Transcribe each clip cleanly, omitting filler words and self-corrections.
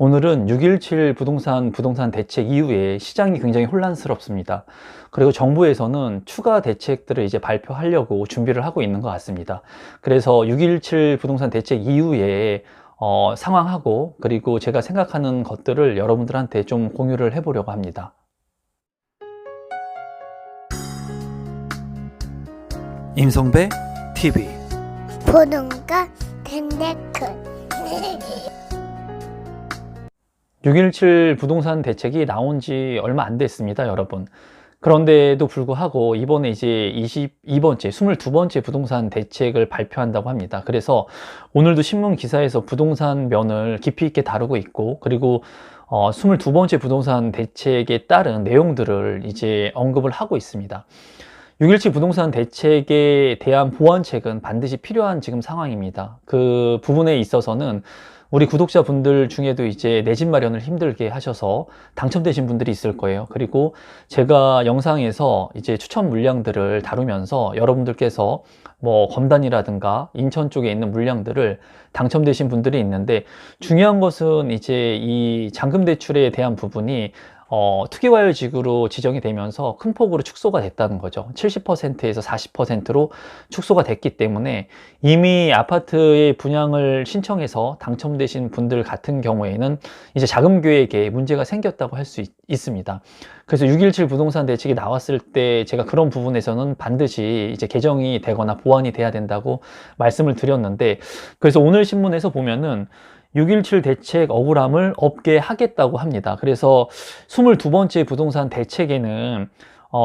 오늘은 6.17 부동산 대책 이후에 시장이 굉장히 혼란스럽습니다. 그리고 정부에서는 추가 대책들을 이제 발표하려고 준비를 하고 있는 것 같습니다. 그래서 6.17 부동산 대책 이후에 상황하고 그리고 제가 생각하는 것들을 여러분들한테 좀 공유를 해보려고 합니다. 임성배 TV 보동과 덴데크 6.17 부동산 대책이 나온 지 얼마 안 됐습니다, 여러분. 그런데도 불구하고 이번에 이제 22번째, 22번째 부동산 대책을 발표한다고 합니다. 그래서 오늘도 신문 기사에서 부동산 면을 깊이 있게 다루고 있고, 그리고 22번째 부동산 대책에 따른 내용들을 이제 언급을 하고 있습니다. 6.17 부동산 대책에 대한 보완책은 반드시 필요한 지금 상황입니다. 그 부분에 있어서는 우리 구독자분들 중에도 이제 내 집 마련을 힘들게 하셔서 당첨되신 분들이 있을 거예요. 그리고 제가 영상에서 이제 추천 물량들을 다루면서 여러분들께서 뭐 검단이라든가 인천 쪽에 있는 물량들을 당첨되신 분들이 있는데, 중요한 것은 이제 이 잔금 대출에 대한 부분이 투기과열지구로 지정이 되면서 큰 폭으로 축소가 됐다는 거죠. 70%에서 40%로 축소가 됐기 때문에 이미 아파트의 분양을 신청해서 당첨되신 분들 같은 경우에는 이제 자금 계획에 문제가 생겼다고 할 수 있습니다. 그래서 6.17 부동산 대책이 나왔을 때 제가 그런 부분에서는 반드시 이제 개정이 되거나 보완이 돼야 된다고 말씀을 드렸는데, 그래서 오늘 신문에서 보면은 6.17 대책 억울함을 없게 하겠다고 합니다. 그래서 22번째 부동산 대책에는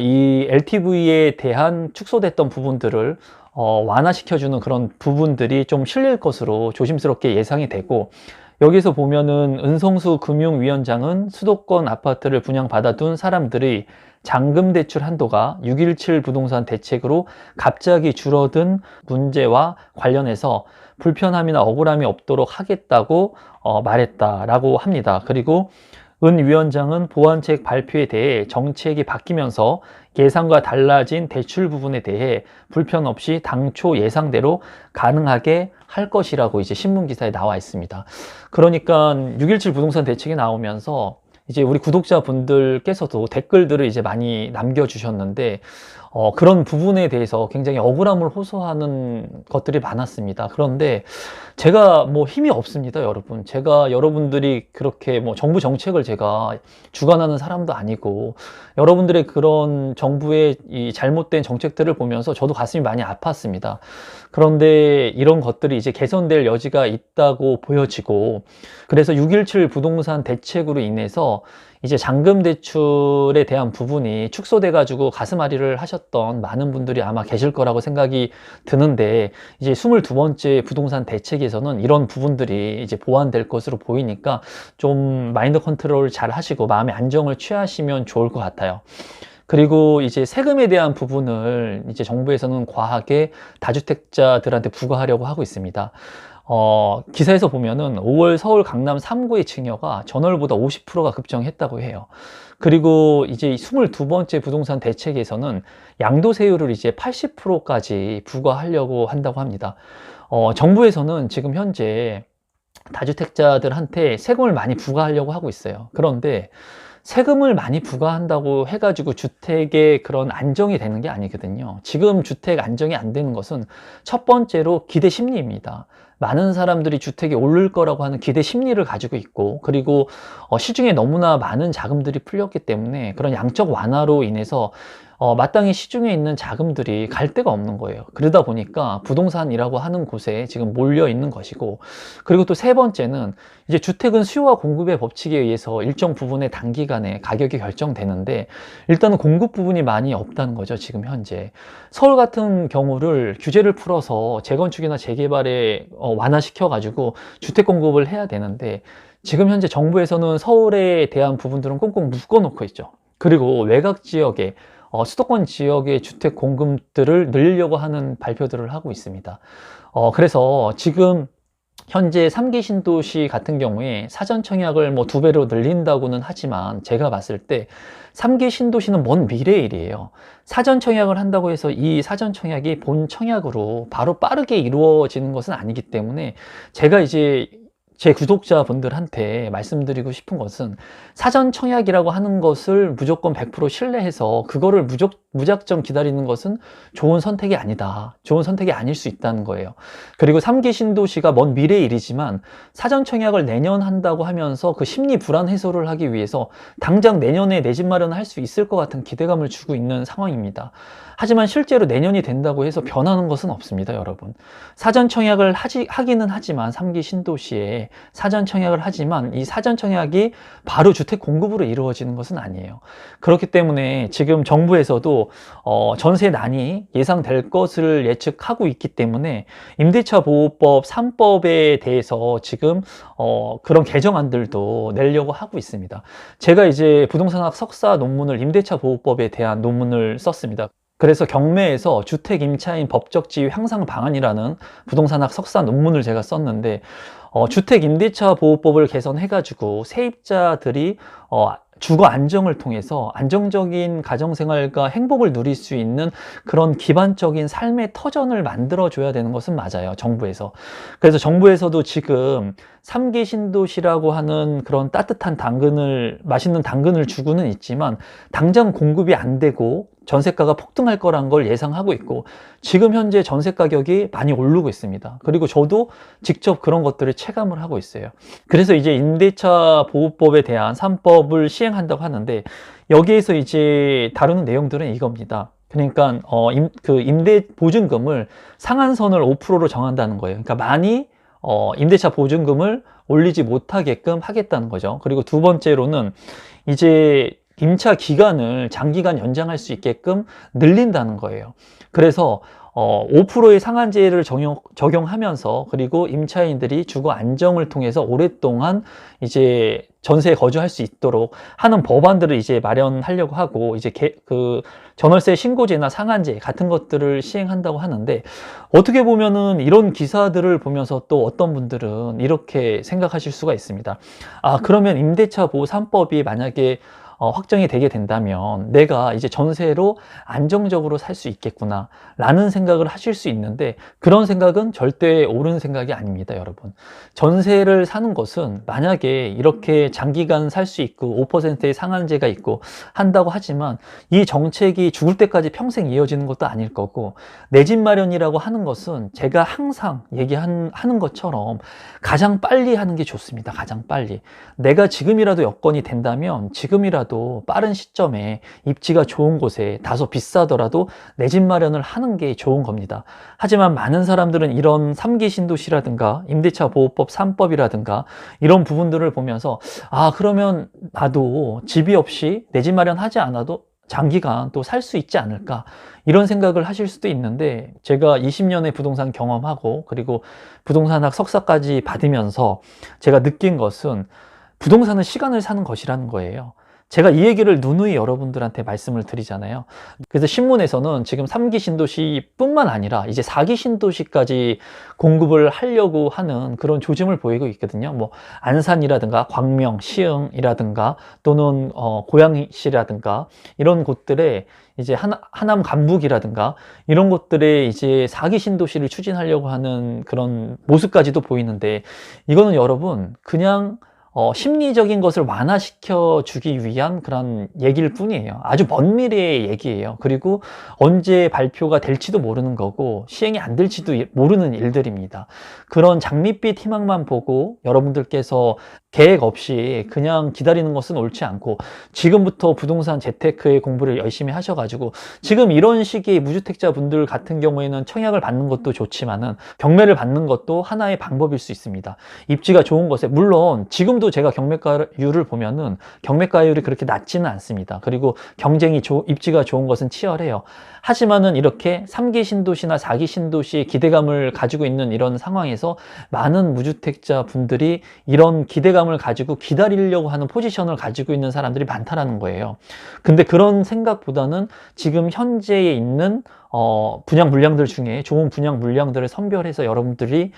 이 LTV에 대한 축소됐던 부분들을 완화시켜주는 그런 부분들이 좀 실릴 것으로 조심스럽게 예상이 되고, 여기서 보면은 은성수 금융위원장은 수도권 아파트를 분양받아둔 사람들의 잔금 대출 한도가 6.17 부동산 대책으로 갑자기 줄어든 문제와 관련해서 불편함이나 억울함이 없도록 하겠다고 말했다라고 합니다. 그리고 은 위원장은 보완책 발표에 대해 정책이 바뀌면서 예상과 달라진 대출 부분에 대해 불편 없이 당초 예상대로 가능하게 할 것이라고 이제 신문 기사에 나와 있습니다. 그러니까 6.17 부동산 대책이 나오면서 이제 우리 구독자분들께서도 댓글들을 이제 많이 남겨주셨는데, 그런 부분에 대해서 굉장히 억울함을 호소하는 것들이 많았습니다. 그런데 제가 뭐 힘이 없습니다, 여러분. 제가 여러분들이 그렇게 뭐 정부 정책을 제가 주관하는 사람도 아니고, 여러분들의 그런 정부의 이 잘못된 정책들을 보면서 저도 가슴이 많이 아팠습니다. 그런데 이런 것들이 이제 개선될 여지가 있다고 보여지고, 그래서 6.17 부동산 대책으로 인해서 이제 잔금 대출에 대한 부분이 축소돼 가지고 가슴앓이를 하셨던 많은 분들이 아마 계실 거라고 생각이 드는데, 이제 22번째 부동산 대책에서는 이런 부분들이 이제 보완될 것으로 보이니까 좀 마인드 컨트롤 잘 하시고 마음의 안정을 취하시면 좋을 것 같아요. 그리고 이제 세금에 대한 부분을 이제 정부에서는 과하게 다주택자들한테 부과하려고 하고 있습니다. 기사에서 보면은 5월 서울 강남 3구의 증여가 전월보다 50%가 급증했다고 해요. 그리고 이제 22번째 부동산 대책에서는 양도세율을 이제 80%까지 부과하려고 한다고 합니다. 정부에서는 지금 현재 다주택자들한테 세금을 많이 부과하려고 하고 있어요. 그런데 세금을 많이 부과한다고 해가지고 주택의 그런 안정이 되는 게 아니거든요. 지금 주택 안정이 안 되는 것은 첫 번째로 기대 심리입니다. 많은 사람들이 주택이 오를 거라고 하는 기대 심리를 가지고 있고, 그리고 시중에 너무나 많은 자금들이 풀렸기 때문에 그런 양적 완화로 인해서 마땅히 시중에 있는 자금들이 갈 데가 없는 거예요. 그러다 보니까 부동산이라고 하는 곳에 지금 몰려 있는 것이고, 그리고 또 세 번째는 이제 주택은 수요와 공급의 법칙에 의해서 일정 부분의 단기간에 가격이 결정되는데, 일단은 공급 부분이 많이 없다는 거죠, 지금 현재. 서울 같은 경우를 규제를 풀어서 재건축이나 재개발에 완화시켜 가지고 주택 공급을 해야 되는데, 지금 현재 정부에서는 서울에 대한 부분들은 꽁꽁 묶어 놓고 있죠. 그리고 외곽 지역에 수도권 지역의 주택 공급들을 늘리려고 하는 발표들을 하고 있습니다. 그래서 지금 현재 3기 신도시 같은 경우에 사전 청약을 뭐 2배로 늘린다고는 하지만, 제가 봤을 때 3기 신도시는 먼 미래의 일이에요. 사전 청약을 한다고 해서 이 사전 청약이 본 청약으로 바로 빠르게 이루어지는 것은 아니기 때문에, 제가 이제 제 구독자분들한테 말씀드리고 싶은 것은 사전 청약이라고 하는 것을 무조건 100% 신뢰해서 그거를 무작정 기다리는 것은 좋은 선택이 아니다. 좋은 선택이 아닐 수 있다는 거예요. 그리고 3기 신도시가 먼 미래의 일이지만 사전 청약을 내년 한다고 하면서 그 심리 불안 해소를 하기 위해서 당장 내년에 내 집 마련을 할 수 있을 것 같은 기대감을 주고 있는 상황입니다. 하지만 실제로 내년이 된다고 해서 변하는 것은 없습니다, 여러분. 사전 청약을 하기는 하지만 3기 신도시에 사전 청약을 하지만 이 사전 청약이 바로 주택 공급으로 이루어지는 것은 아니에요. 그렇기 때문에 지금 정부에서도 전세난이 예상될 것을 예측하고 있기 때문에 임대차 보호법 3법에 대해서 지금 그런 개정안들도 내려고 하고 있습니다. 제가 이제 부동산학 석사 논문을 임대차 보호법에 대한 논문을 썼습니다. 그래서 경매에서 주택 임차인 법적 지위 향상 방안이라는 부동산학 석사 논문을 제가 썼는데 주택 임대차 보호법을 개선해가지고 세입자들이 주거 안정을 통해서 안정적인 가정생활과 행복을 누릴 수 있는 그런 기반적인 삶의 터전을 만들어줘야 되는 것은 맞아요, 정부에서. 그래서 정부에서도 지금 3기 신도시라고 하는 그런 따뜻한 맛있는 당근을 주고는 있지만 당장 공급이 안 되고 전세가가 폭등할 거란 걸 예상하고 있고 지금 현재 전세 가격이 많이 오르고 있습니다. 그리고 저도 직접 그런 것들을 체감을 하고 있어요. 그래서 이제 임대차 보호법에 대한 3법을 시행한다고 하는데 여기에서 이제 다루는 내용들은 이겁니다. 그러니까 그 임대 보증금을 상한선을 5%로 정한다는 거예요. 그러니까 많이 임대차 보증금을 올리지 못하게끔 하겠다는 거죠. 그리고 두 번째로는 이제 임차 기간을 장기간 연장할 수 있게끔 늘린다는 거예요. 그래서 5%의 상한제를 적용하면서 그리고 임차인들이 주거 안정을 통해서 오랫동안 이제 전세에 거주할 수 있도록 하는 법안들을 이제 마련하려고 하고 이제 그 전월세 신고제나 상한제 같은 것들을 시행한다고 하는데 어떻게 보면은 이런 기사들을 보면서 또 어떤 분들은 이렇게 생각하실 수가 있습니다. 아, 그러면 임대차 보호 3법이 만약에 확정이 되게 된다면 내가 이제 전세로 안정적으로 살 수 있겠구나 라는 생각을 하실 수 있는데 그런 생각은 절대 옳은 생각이 아닙니다, 여러분. 전세를 사는 것은 만약에 이렇게 장기간 살 수 있고 5%의 상한제가 있고 한다고 하지만 이 정책이 죽을 때까지 평생 이어지는 것도 아닐 거고 내 집 마련이라고 하는 것은 제가 항상 하는 것처럼 가장 빨리 하는 게 좋습니다. 가장 빨리. 내가 지금이라도 여건이 된다면 지금이라도 빠른 시점에 입지가 좋은 곳에 다소 비싸더라도 내 집 마련을 하는 게 좋은 겁니다. 하지만 많은 사람들은 이런 3기 신도시라든가 임대차 보호법 3법이라든가 이런 부분들을 보면서 아, 그러면 나도 집이 없이 내 집 마련하지 않아도 장기간 또 살 수 있지 않을까 이런 생각을 하실 수도 있는데 제가 20년의 부동산 경험하고 그리고 부동산학 석사까지 받으면서 제가 느낀 것은 부동산은 시간을 사는 것이라는 거예요. 제가 이 얘기를 누누이 여러분들한테 말씀을 드리잖아요. 그래서 신문에서는 지금 3기 신도시뿐만 아니라 이제 4기 신도시까지 공급을 하려고 하는 그런 조짐을 보이고 있거든요. 뭐 안산이라든가 광명, 시흥이라든가 또는 고양시라든가 이런 곳들에 이제 하남 간북이라든가 이런 곳들에 이제 4기 신도시를 추진하려고 하는 그런 모습까지도 보이는데 이거는 여러분 그냥 심리적인 것을 완화시켜 주기 위한 그런 얘기일 뿐이에요. 아주 먼 미래의 얘기예요. 그리고 언제 발표가 될지도 모르는 거고 시행이 안 될지도 모르는 일들입니다. 그런 장밋빛 희망만 보고 여러분들께서 계획 없이 그냥 기다리는 것은 옳지 않고 지금부터 부동산 재테크의 공부를 열심히 하셔가지고 지금 이런 시기에 무주택자 분들 같은 경우에는 청약을 받는 것도 좋지만은 경매를 받는 것도 하나의 방법일 수 있습니다. 입지가 좋은 곳에 물론 지금도 제가 경매가율을 보면은 경매가율이 그렇게 낮지는 않습니다. 그리고 입지가 좋은 것은 치열해요. 하지만은 이렇게 3기 신도시나 4기 신도시의 기대감을 가지고 있는 이런 상황에서 많은 무주택자 분들이 이런 기대감을 가지고 기다리려고 하는 포지션을 가지고 있는 사람들이 많다라는 거예요. 근데 그런 생각보다는 지금 현재에 있는 분양 물량들 중에 좋은 분양 물량들을 선별해서 여러분들이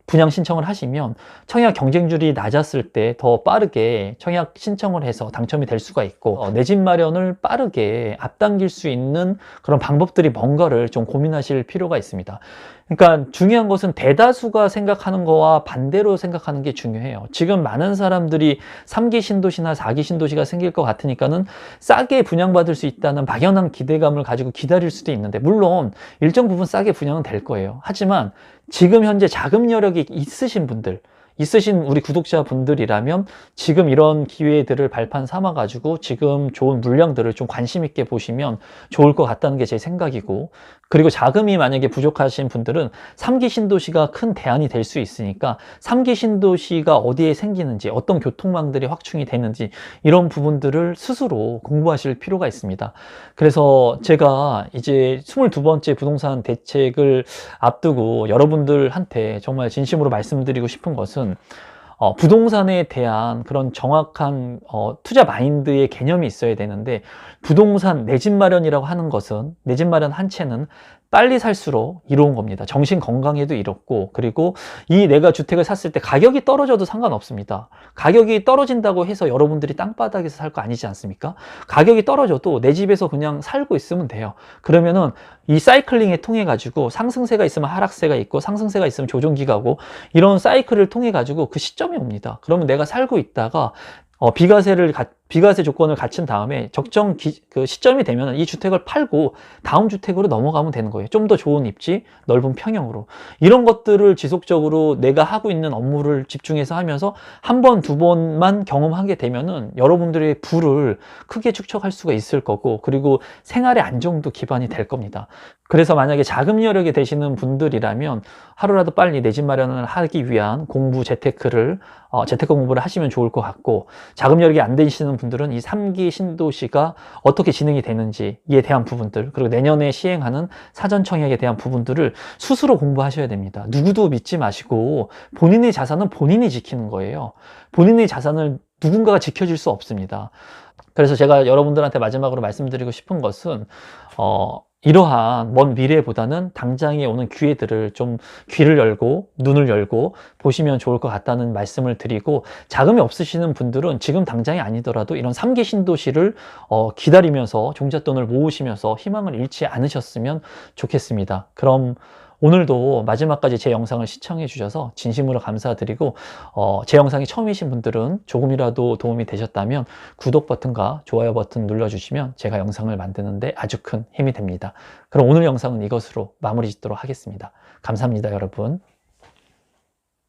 분양 신청을 하시면 청약 경쟁률이 낮았을 때 더 빠르게 청약 신청을 해서 당첨이 될 수가 있고 내 집 마련을 빠르게 앞당길 수 있는 그런 방법들이 뭔가를 좀 고민하실 필요가 있습니다. 그러니까 중요한 것은 대다수가 생각하는 거와 반대로 생각하는 게 중요해요. 지금 많은 사람들이 3기 신도시나 4기 신도시가 생길 것 같으니까는 싸게 분양받을 수 있다는 막연한 기대감을 가지고 기다릴 수도 있는데, 물론 일정 부분 싸게 분양은 될 거예요. 하지만 지금 현재 자금 여력이 있으신 우리 구독자분들이라면 지금 이런 기회들을 발판 삼아가지고 지금 좋은 물량들을 좀 관심 있게 보시면 좋을 것 같다는 게 제 생각이고, 그리고 자금이 만약에 부족하신 분들은 3기 신도시가 큰 대안이 될 수 있으니까 3기 신도시가 어디에 생기는지, 어떤 교통망들이 확충이 되는지 이런 부분들을 스스로 공부하실 필요가 있습니다. 그래서 제가 이제 22번째 부동산 대책을 앞두고 여러분들한테 정말 진심으로 말씀드리고 싶은 것은, 부동산에 대한 그런 정확한 투자 마인드의 개념이 있어야 되는데, 부동산 내 집 마련이라고 하는 것은, 내 집 마련 한 채는 빨리 살수록 이로운 겁니다. 정신 건강에도 이롭고, 그리고 이 내가 주택을 샀을 때 가격이 떨어져도 상관없습니다. 가격이 떨어진다고 해서 여러분들이 땅바닥에서 살 거 아니지 않습니까? 가격이 떨어져도 내 집에서 그냥 살고 있으면 돼요. 그러면은 이 사이클링에 통해 가지고 상승세가 있으면 하락세가 있고, 상승세가 있으면 조정기가 오고, 이런 사이클을 통해 가지고 그 시점이 옵니다. 그러면 내가 살고 있다가 비과세 조건을 갖춘 다음에 적정 그 시점이 되면 이 주택을 팔고 다음 주택으로 넘어가면 되는 거예요. 좀 더 좋은 입지, 넓은 평형으로. 이런 것들을 지속적으로 내가 하고 있는 업무를 집중해서 하면서 한 번, 두 번만 경험하게 되면은 여러분들의 부를 크게 축적할 수가 있을 거고, 그리고 생활의 안정도 기반이 될 겁니다. 그래서 만약에 자금 여력이 되시는 분들이라면 하루라도 빨리 내 집 마련을 하기 위한 재테크 공부를 하시면 좋을 것 같고, 자금 여력이 안 되시는 분들은 이 3기 신도시가 어떻게 진행이 되는지에 대한 부분들, 그리고 내년에 시행하는 사전청약에 대한 부분들을 스스로 공부하셔야 됩니다. 누구도 믿지 마시고 본인의 자산은 본인이 지키는 거예요. 본인의 자산을 누군가가 지켜줄 수 없습니다. 그래서 제가 여러분들한테 마지막으로 말씀드리고 싶은 것은, 이러한 먼 미래보다는 당장에 오는 기회들을 좀 귀를 열고 눈을 열고 보시면 좋을 것 같다는 말씀을 드리고, 자금이 없으시는 분들은 지금 당장이 아니더라도 이런 3기 신도시를 기다리면서 종잣돈을 모으시면서 희망을 잃지 않으셨으면 좋겠습니다. 그럼 오늘도 마지막까지 제 영상을 시청해 주셔서 진심으로 감사드리고, 제 영상이 처음이신 분들은 조금이라도 도움이 되셨다면 구독 버튼과 좋아요 버튼 눌러주시면 제가 영상을 만드는데 아주 큰 힘이 됩니다. 그럼 오늘 영상은 이것으로 마무리 짓도록 하겠습니다. 감사합니다, 여러분.